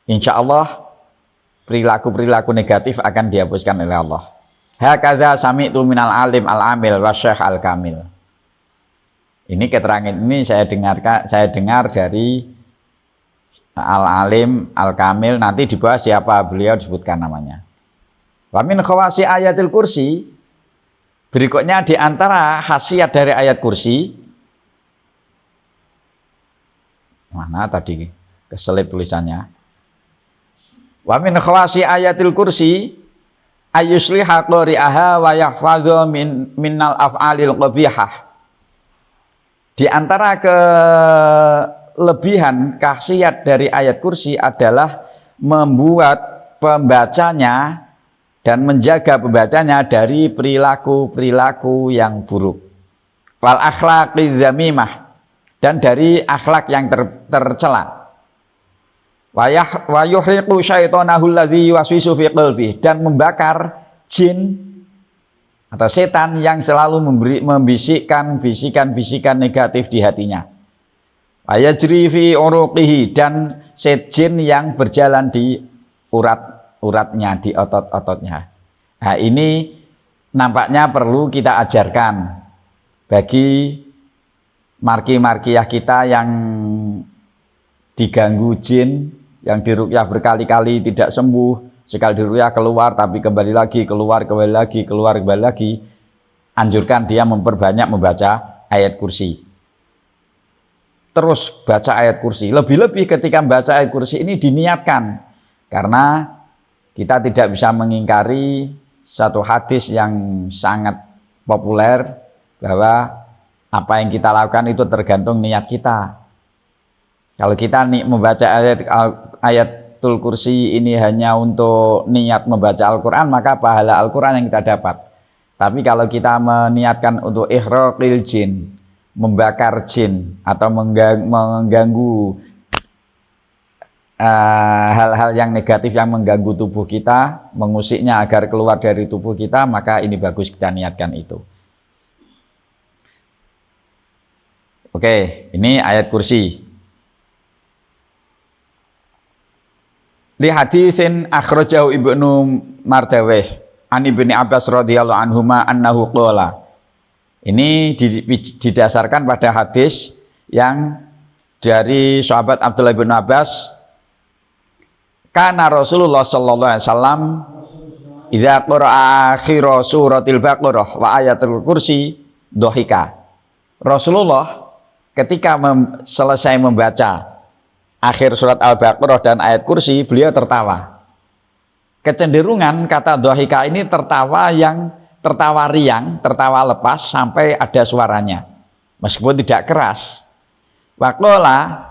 insya Allah perilaku-perilaku negatif akan dihapuskan oleh Allah. Hakadza sami'tu minal alim al-amil wa syekh al-kamil. Ini keterangan ini saya dengar dari al-alim al-kamil, nanti di bawah siapa beliau disebutkan namanya. Wa min khawasi ayatil kursi, berikutnya di antara khasiat dari ayat kursi, mana tadi keselip tulisannya. Wa min khawasi ayatil kursi ayusliha qari'aha wa yahfadhu minnal af'alil qabihah. Di antara kelebihan khasiat dari ayat kursi adalah membuat pembacanya dan menjaga pembacanya dari perilaku-perilaku yang buruk. Wal akhlaqiz zamimah, dan dari akhlak yang tercela. Wa yuhriqu syaitanahu alladzi yuwaswisu fi qalbi, dan membakar jin atau setan yang selalu membisikkan bisikan-bisikan negatif di hatinya. Wa yajri fi uruqihi, dan jin yang berjalan di uratnya, di otot-ototnya. Nah, ini nampaknya perlu kita ajarkan bagi marki-markiyah kita yang diganggu jin, yang diruqyah berkali-kali tidak sembuh, sekali diruqyah keluar tapi kembali lagi, keluar kembali lagi, keluar kembali lagi. Anjurkan dia memperbanyak membaca ayat kursi. Terus baca ayat kursi. Lebih-lebih ketika membaca ayat kursi ini diniatkan, karena kita tidak bisa mengingkari satu hadis yang sangat populer bahwa apa yang kita lakukan itu tergantung niat kita. Kalau kita membaca ayatul kursi ini hanya untuk niat membaca Al-Quran, maka pahala Al-Quran yang kita dapat. Tapi kalau kita meniatkan untuk ihraqil jin, membakar jin atau mengganggu hal-hal yang negatif yang mengganggu tubuh kita, mengusiknya agar keluar dari tubuh kita, maka ini bagus kita niatkan itu. Oke, ini ayat kursi. Li hadisin akhrajahu Ibnu Mardaweh an Ibni Abbas radhiyallahu anhuma annahu qala. Ini didasarkan pada hadis yang dari sahabat Abdullah bin Abbas, kana Rasulullah sallallahu alaihi wasallam idza qara'a akhir suratil Baqarah wa ayatul kursi dhahika. Rasulullah ketika selesai membaca akhir surat Al-Baqarah dan ayat kursi, beliau tertawa. Kecenderungan kata dhahika ini tertawa riang, tertawa lepas sampai ada suaranya, meskipun tidak keras. Waqala,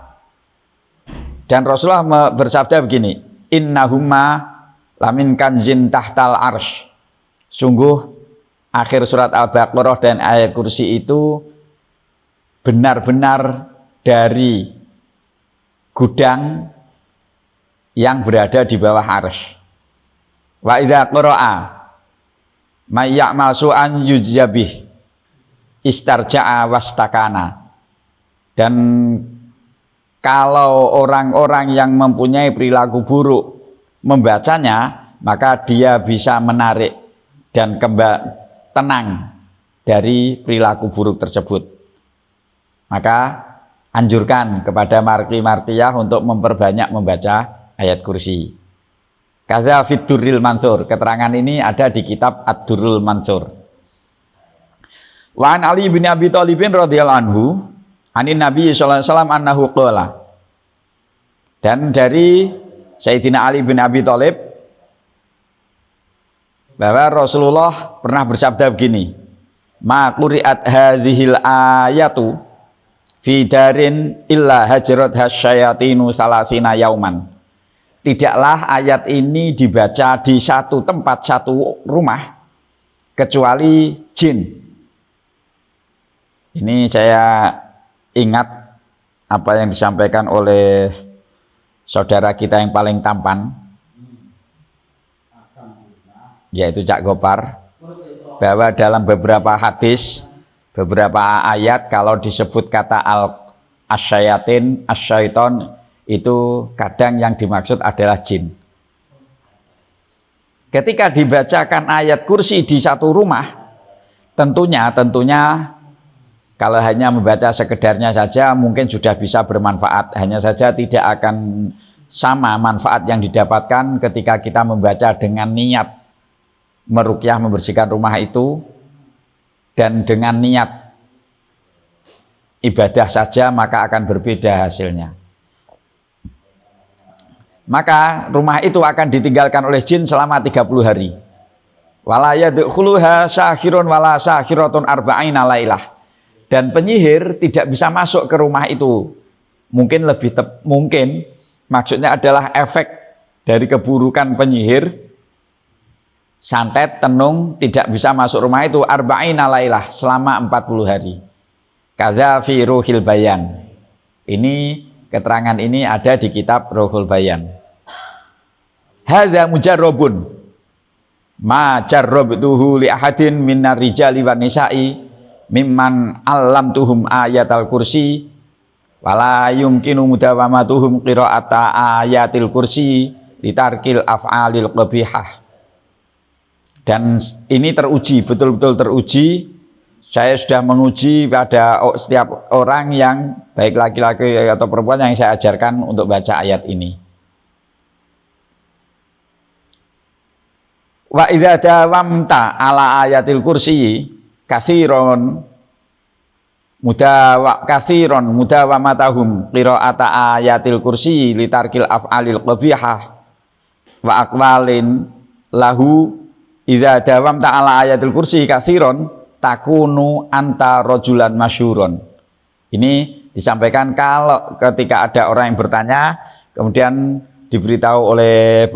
dan Rasulullah bersabda begini, innahumma lamin kanzin tahtal arsh. Sungguh akhir surat Al-Baqarah dan ayat kursi itu benar-benar dari gudang yang berada di bawah arsy. Wa idza qara'a may ya'mal su'an yujabih istarja'a wastakana. Dan kalau orang-orang yang mempunyai perilaku buruk membacanya, maka dia bisa menarik dan tenang dari perilaku buruk tersebut. Maka anjurkan kepada marki-markiyah untuk memperbanyak membaca ayat kursi. Kadza fid Durril Mansur. Keterangan ini ada di kitab Ad-Durrul Mansur. Wa an Ali bin Abi Thalib radhiyallahu anhu, anin Nabi sallallahu alaihi wasallam annahu qala. Dan dari Sayyidina Ali bin Abi Thalib bahwa Rasulullah pernah bersabda begini, ma quri'at hadhil ayatu fi darin illa hajrat hasyayatinu salasina yauman. Tidaklah ayat ini dibaca di satu tempat, satu rumah, kecuali jin. Ini saya ingat apa yang disampaikan oleh saudara kita yang paling tampan, yaitu Cak Gopar, bahwa dalam beberapa hadis, beberapa ayat kalau disebut kata asyayatin, asyaiton, itu kadang yang dimaksud adalah jin. Ketika dibacakan ayat kursi di satu rumah, tentunya kalau hanya membaca sekedarnya saja mungkin sudah bisa bermanfaat, hanya saja tidak akan sama manfaat yang didapatkan ketika kita membaca dengan niat meruqyah membersihkan rumah itu dan dengan niat ibadah saja, maka akan berbeda hasilnya. Maka rumah itu akan ditinggalkan oleh jin selama 30 hari. Wala yadkhuluha sahirun wala sahiratun arba'ina lailah. Dan penyihir tidak bisa masuk ke rumah itu. Mungkin maksudnya adalah efek dari keburukan penyihir. Santet, tenung tidak bisa masuk rumah itu arba'ina lailah selama 40 hari. Kadza fi Ruhul Bayan. Ini keterangan ini ada di kitab Ruhul Bayan. Hadza mujarrabun ma jarrabtuhu li ahadin minar rijali wan nisa'i mimman allamtuhum ayatal kursi wala yumkinu mudawamatuhum qira'ata ayatil kursi litarkil af'alil qabihah. Dan ini teruji, betul-betul teruji. Saya sudah menguji pada setiap orang yang baik laki-laki atau perempuan yang saya ajarkan untuk baca ayat ini. Wa idza dawamta ala ayatil kursi katsiron mudawamatahum qira'ata ayatil kursi litarkil af'alil qabihah wa aqwalin lahu idza dawamta ala ayatil kursi katsiron takunu anta rojulan masyuron. Ini disampaikan kalau ketika ada orang yang bertanya, kemudian diberitahu oleh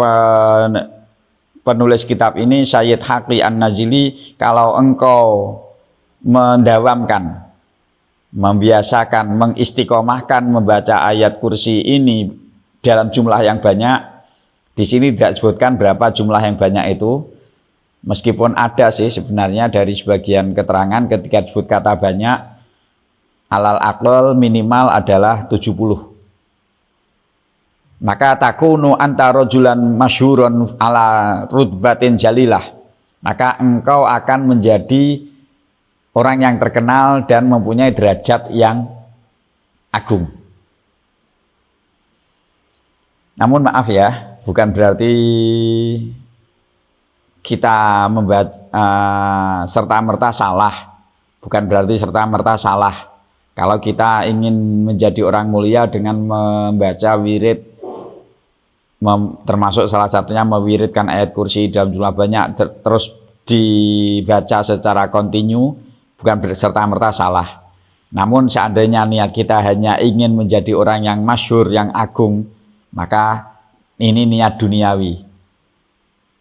penulis kitab ini, Sayyid Haqi An-Najili, kalau engkau mendawamkan, membiasakan, mengistiqomahkan membaca ayat kursi ini dalam jumlah yang banyak, di sini tidak disebutkan berapa jumlah yang banyak itu. Meskipun ada sih sebenarnya dari sebagian keterangan ketika disebut kata banyak, alal aqal minimal adalah 70. Maka takunu anta rojulan masyhurun ala rutbatin jalilah. Maka engkau akan menjadi orang yang terkenal dan mempunyai derajat yang agung. Namun maaf ya, bukan berarti kita serta-merta salah. Bukan berarti serta-merta salah kalau kita ingin menjadi orang mulia dengan membaca wirid, termasuk salah satunya mewiridkan ayat kursi dalam jumlah banyak terus dibaca secara kontinu, bukan serta-merta salah. Namun seandainya niat kita hanya ingin menjadi orang yang masyhur, yang agung, maka ini niat duniawi.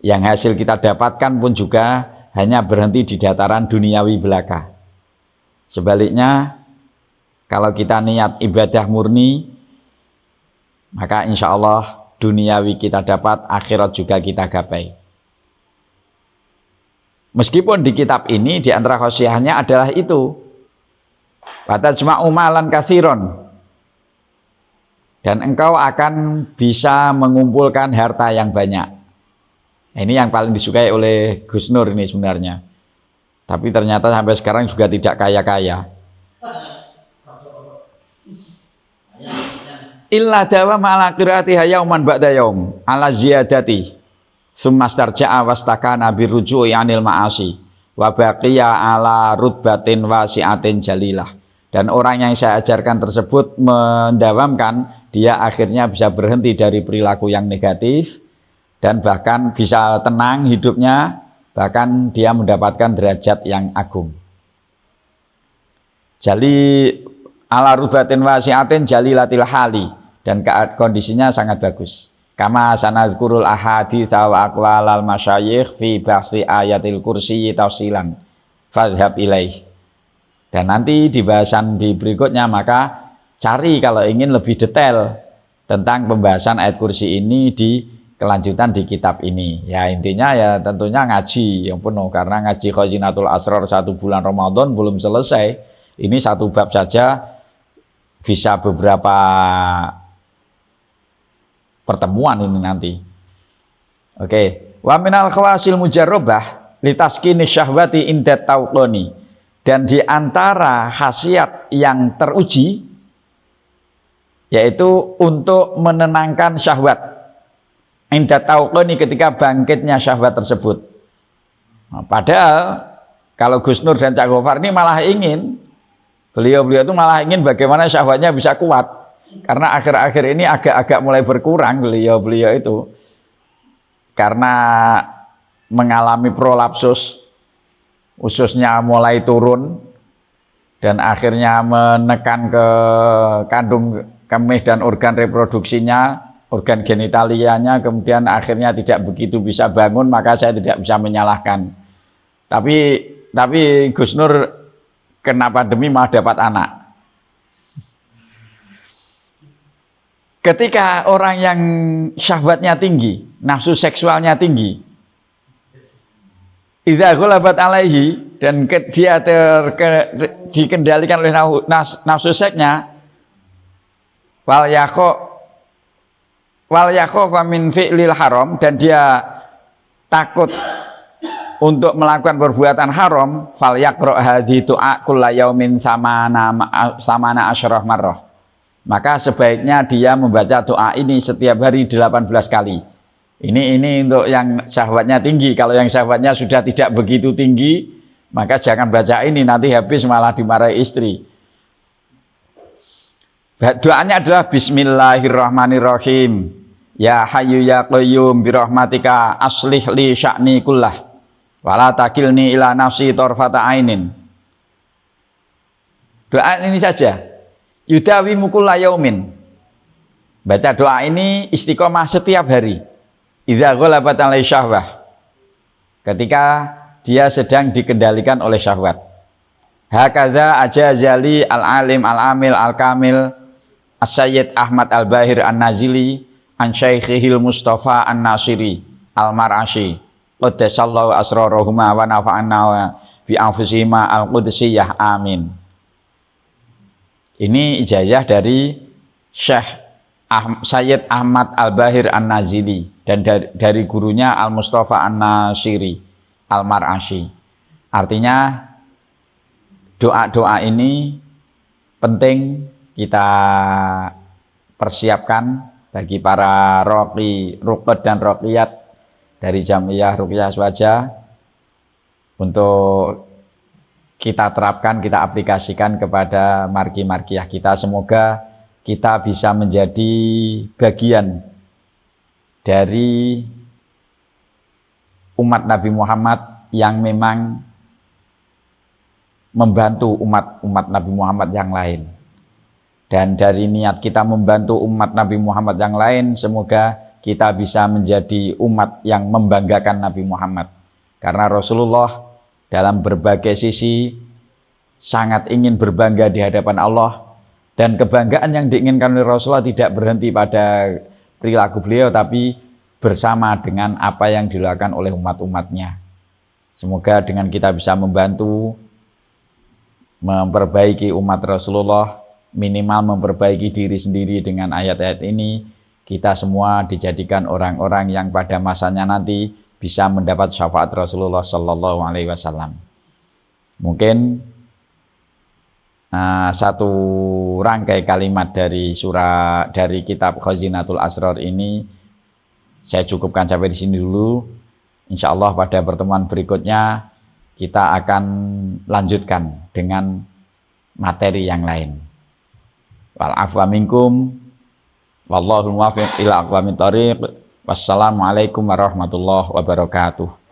Yang hasil kita dapatkan pun juga hanya berhenti di dataran duniawi belaka. Sebaliknya, kalau kita niat ibadah murni, maka insya Allah duniawi kita dapat, akhirat juga kita gapai. Meskipun di kitab ini di antara khosiyahnya adalah itu, watajma'u malan katsiron, dan engkau akan bisa mengumpulkan harta yang banyak. Ini yang paling disukai oleh Gus Nur ini sebenarnya. Tapi ternyata sampai sekarang juga tidak kaya-kaya. Illa dawam ala qiraati yauman ba'da yaum ala ziyadati summa starja'a wastakana birruju'i anil ma'asi wa baqiya ala rutbatin wasi'atin jalilah. Dan orang yang saya ajarkan tersebut mendawamkan, dia akhirnya bisa berhenti dari perilaku yang negatif dan bahkan bisa tenang hidupnya, bahkan dia mendapatkan derajat yang agung. Jali ala rubatin wasiatin jalilatil hali, dan kondisinya sangat bagus. Kama sanadkurul ahadits wa aqwalal masyayikh fi bahsi ayatil kursi tafsilan fadhhab ilaih. Dan nanti di bahasan di berikutnya maka cari kalau ingin lebih detail tentang pembahasan ayat kursi ini di kelanjutan di kitab ini. Ya intinya ya tentunya ngaji yang penuh, karena ngaji Khazinatul Asrar 1 bulan Ramadan belum selesai. Ini satu bab saja bisa beberapa pertemuan ini nanti. Oke, wa minal khawasil mujarrabah litaskini syahwati inda tauqani. Dan di antara khasiat yang teruji yaitu untuk menenangkan syahwat inda tauqani, ketika bangkitnya syahwat tersebut. Nah, padahal kalau Gus Nur dan Cak Gofar ini malah ingin, beliau-beliau itu malah ingin bagaimana syahwatnya bisa kuat. Karena akhir-akhir ini agak-agak mulai berkurang beliau-beliau itu. Karena mengalami prolapsus, ususnya mulai turun, dan akhirnya menekan ke kandung kemih dan organ reproduksinya, organ genitalianya, kemudian akhirnya tidak begitu bisa bangun, maka saya tidak bisa menyalahkan. Tapi Gus Nur kena pandemi malah dapat anak. Ketika orang yang syahwatnya tinggi, nafsu seksualnya tinggi, idza ghalabat alaihi, dan dia dikendalikan oleh nafsu seksnya, wal yakhafa min fi'lil haram, dan dia takut untuk melakukan perbuatan haram, fal yaqra hadhi tu'a kulla yaumin samana asyarah marrah. Maka sebaiknya dia membaca doa ini setiap hari 18 kali. Ini untuk yang syahwatnya tinggi. Kalau yang syahwatnya sudah tidak begitu tinggi, maka jangan baca ini, nanti habis malah dimarahi istri. Doanya adalah Bismillahirrahmanirrahim. Ya Hayyu ya Qayyum birahmatika aslih li sya'ni kullah wala takilni ila nafsi tarfata ainin. Doa ini saja. Yudawi mukulla yaumin. Baca doa ini istiqomah setiap hari. Idza ghalabat alai syahwah. Ketika dia sedang dikendalikan oleh syahwat. Hakadza ajazali al-alim al-amil al-kamil As-Sayyid Ahmad Al-Bahir An-Nazili an Syaikhihil Mustafa An-Nasiri Al-Mar'ashi qaddasallahu asrarahuma wa nafa'anna bi anfusihima al-qudsiyah amin. Ini ijazah dari Syekh Sayyid Ahmad Al-Bahir An-Nazili dan dari gurunya Al-Mustafa An-Nasiri Al-Mar'ashi. Artinya doa-doa ini penting kita persiapkan bagi para ruqad dan ruqyat dari Jamiyah Ruqyah Swaja untuk kita terapkan, kita aplikasikan kepada margi-margiyah kita. Semoga kita bisa menjadi bagian dari umat Nabi Muhammad yang memang membantu umat Nabi Muhammad yang lain. Dan dari niat kita membantu umat Nabi Muhammad yang lain, semoga kita bisa menjadi umat yang membanggakan Nabi Muhammad. Karena Rasulullah dalam berbagai sisi sangat ingin berbangga di hadapan Allah, dan kebanggaan yang diinginkan oleh Rasulullah tidak berhenti pada perilaku beliau, tapi bersama dengan apa yang dilakukan oleh umat-umatnya. Semoga dengan kita bisa membantu memperbaiki umat Rasulullah, minimal memperbaiki diri sendiri dengan ayat-ayat ini, kita semua dijadikan orang-orang yang pada masanya nanti bisa mendapat syafaat Rasulullah Sallallahu Alaihi Wasallam. Mungkin satu rangkai kalimat dari kitab Khazinatul Asrar ini saya cukupkan sampai di sini dulu. Insya Allah pada pertemuan berikutnya kita akan lanjutkan dengan materi yang lain. Wal afwa minkum wallahu muwaffiq ila aqwamit thoriq. Wassalamualaikum warahmatullahi wabarakatuh.